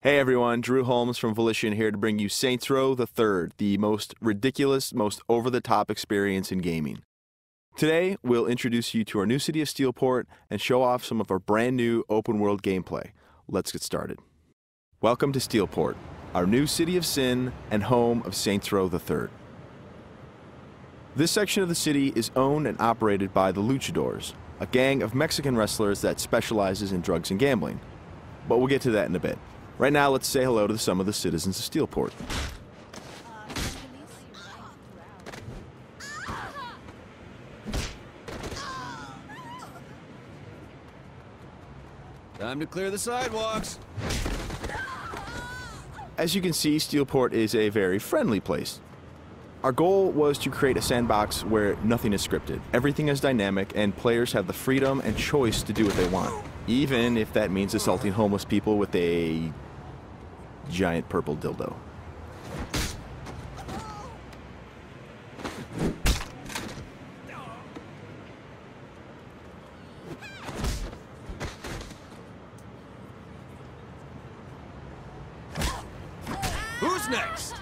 Hey everyone, Drew Holmes from Volition here to bring you Saints Row the Third, the most ridiculous, most over-the-top experience in gaming. Today, we'll introduce you to our new city of Steelport and show off some of our brand new open-world gameplay. Let's get started. Welcome to Steelport, our new city of sin and home of Saints Row the Third. This section of the city is owned and operated by the Luchadors, a gang of Mexican wrestlers that specializes in drugs and gambling. But we'll get to that in a bit. Right now, let's say hello to some of the citizens of Steelport. Time to clear the sidewalks. As you can see, Steelport is a very friendly place. Our goal was to create a sandbox where nothing is scripted. Everything is dynamic, and players have the freedom and choice to do what they want, even if that means assaulting homeless people with a giant purple dildo. Who's next?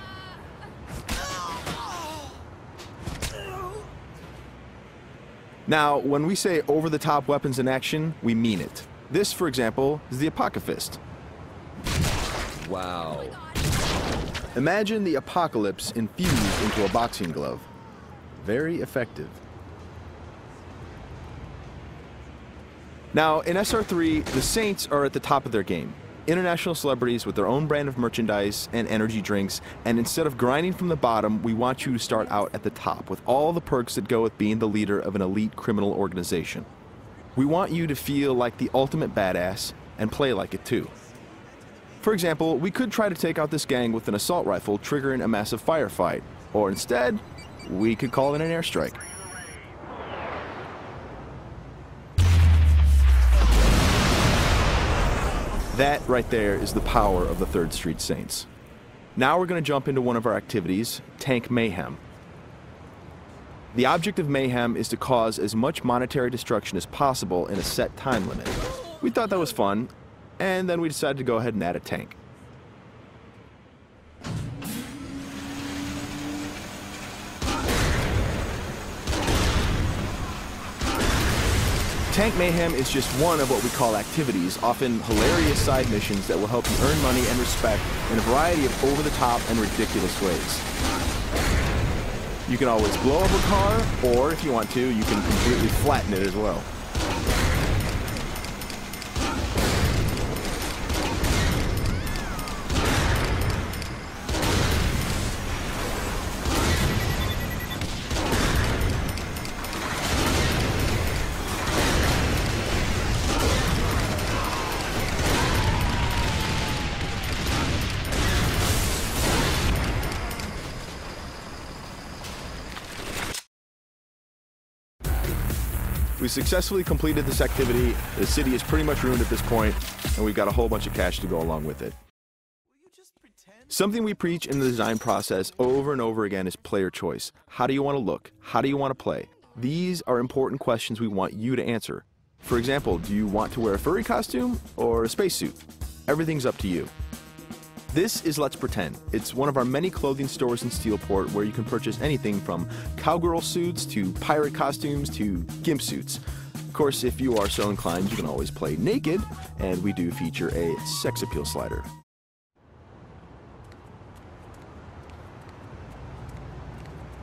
Now, when we say over-the-top weapons in action, we mean it. This, for example, is the Apocalypse. Wow. Imagine the apocalypse infused into a boxing glove. Very effective. Now, in SR3, the Saints are at the top of their game. International celebrities with their own brand of merchandise and energy drinks, and instead of grinding from the bottom, we want you to start out at the top with all the perks that go with being the leader of an elite criminal organization. We want you to feel like the ultimate badass and play like it too. For example, we could try to take out this gang with an assault rifle, triggering a massive firefight, or instead, we could call it an airstrike. That right there is the power of the 3rd Street Saints. Now we're going to jump into one of our activities, Tank Mayhem. The object of Mayhem is to cause as much monetary destruction as possible in a set time limit. We thought that was fun, and then we decided to go ahead and add a tank. Tank Mayhem is just one of what we call activities, often hilarious side missions that will help you earn money and respect in a variety of over-the-top and ridiculous ways. You can always blow up a car, or if you want to, you can completely flatten it as well. We successfully completed this activity. The city is pretty much ruined at this point, and we've got a whole bunch of cash to go along with it. Something we preach in the design process over and over again is player choice. How do you want to look? How do you want to play? These are important questions we want you to answer. For example, do you want to wear a furry costume or a spacesuit? Everything's up to you. This is Let's Pretend. It's one of our many clothing stores in Steelport where you can purchase anything from cowgirl suits to pirate costumes to gimp suits. Of course, if you are so inclined, you can always play naked, and we do feature a sex appeal slider.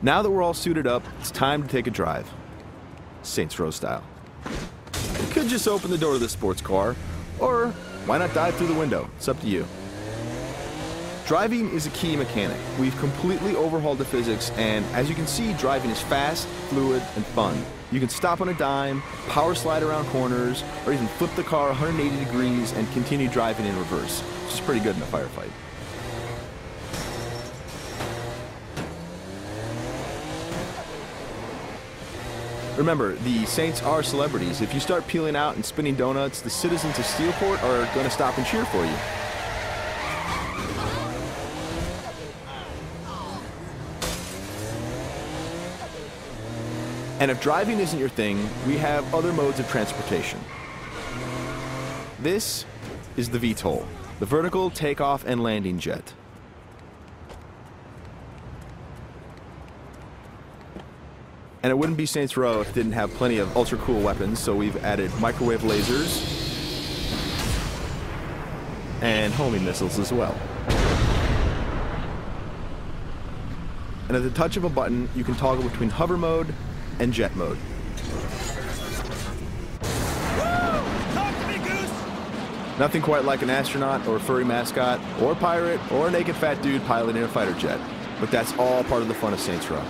Now that we're all suited up, it's time to take a drive. Saints Row style. You could just open the door to the sports car, or why not dive through the window? It's up to you. Driving is a key mechanic. We've completely overhauled the physics, and as you can see, driving is fast, fluid, and fun. You can stop on a dime, power slide around corners, or even flip the car 180 degrees and continue driving in reverse, which is pretty good in a firefight. Remember, the Saints are celebrities. If you start peeling out and spinning donuts, the citizens of Steelport are going to stop and cheer for you. And if driving isn't your thing, we have other modes of transportation. This is the VTOL. the vertical takeoff and landing jet. And it wouldn't be Saints Row if it didn't have plenty of ultra cool weapons, so we've added microwave lasers and homing missiles as well. And at the touch of a button, you can toggle between hover mode and jet mode. Talk to me, Goose! Nothing quite like an astronaut or a furry mascot or a pirate or a naked fat dude piloting a fighter jet. But that's all part of the fun of Saints Row.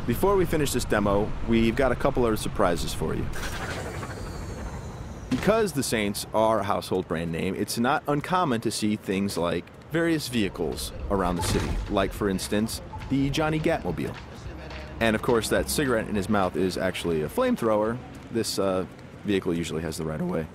Before we finish this demo, we've got a couple of surprises for you. Because the Saints are a household brand name, it's not uncommon to see things like various vehicles around the city, like, for instance, the Johnny Gatmobile. And of course, that cigarette in his mouth is actually a flamethrower. This vehicle usually has the right of way.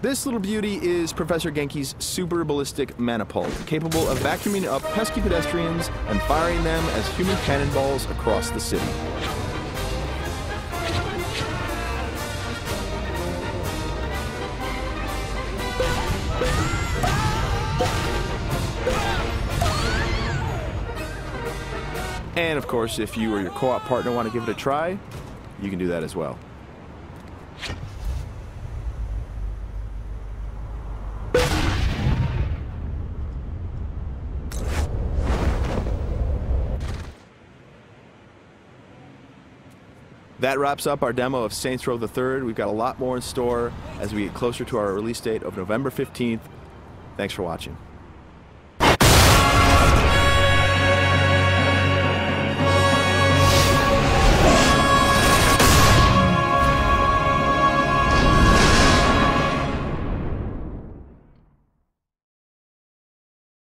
This little beauty is Professor Genki's super ballistic manipult, capable of vacuuming up pesky pedestrians and firing them as human cannonballs across the city. And of course, if you or your co-op partner want to give it a try, you can do that as well. That wraps up our demo of Saints Row the Third. We've got a lot more in store as we get closer to our release date of November 15th. Thanks for watching.